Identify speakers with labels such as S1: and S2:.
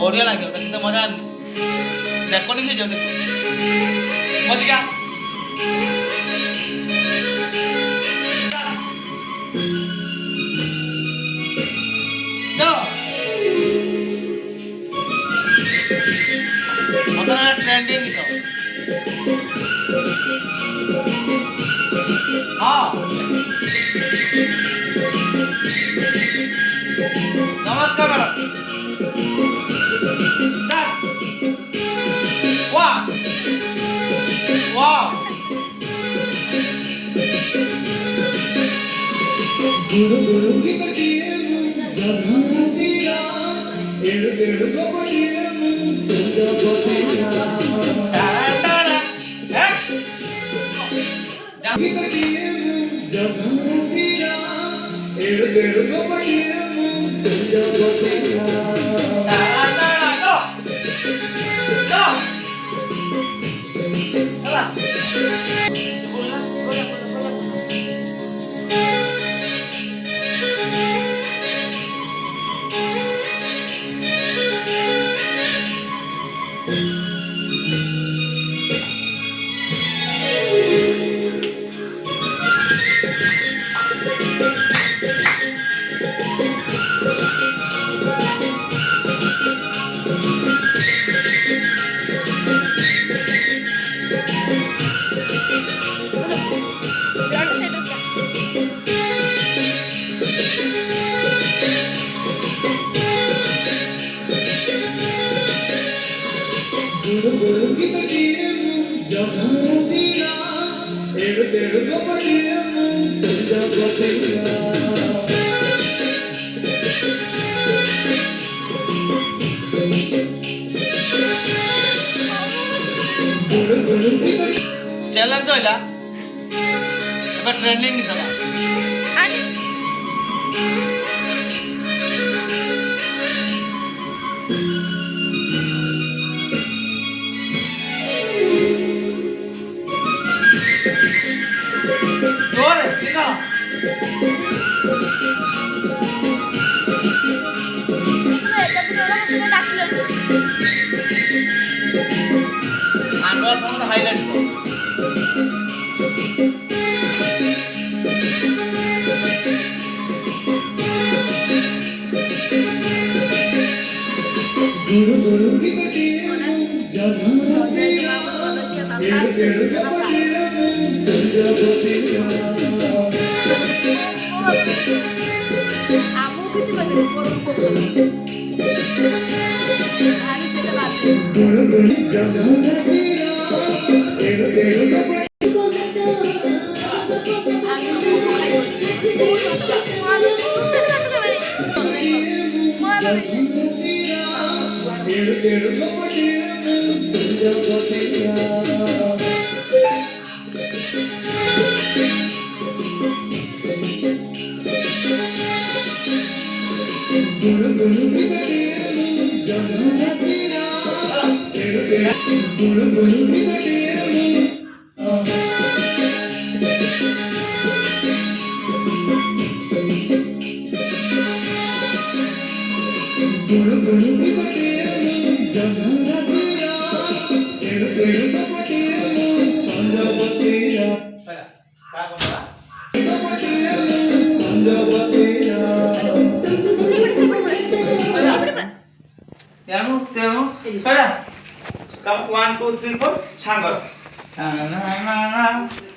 S1: बढ़िया लगे तो मजा रेकर्डिंग जाओ देखो मजा ट्रेंडिंग हाँ नमस्कार
S2: गुरु गुरु की बटिया जगह दिया एड़ एड़ को बटिया तुझे बटिया की बटिया जगह दिया एड़ एड़ को बटिया तुझे बटिया गुरु गुरु की बटिया जगह दिया एड़ एड़ को बटिया तुझे बटिया गुरु गुरु की
S1: चैलेंज होइला एबा ट्रेंडिंग नितला जोर निका आंडोर फोन हाईलाइट
S2: गुरु गुरु की बटिया जगह दिया एड़ एड़ को बटिया तुझे बटिया
S3: আমু কিছু বলে পড়ো আমি সেটা বাদ
S2: गुरु गुरु जगह दिया एड़ एड़ को बटिया एड़ एड़ को बटिया तुझे बटिया गुरु गुरु की बटिया जगह दिया एड़ एड़ गुरु गुरु की बटिया गुरु गुरु की बटिया जगह दिया एड़ एड़ को बटिया तुझे बटिया
S1: का बोला
S2: बटिया तुझे बटिया
S1: तेनु तेनु सरा कम 1 2 3 4 सांग ना ना ना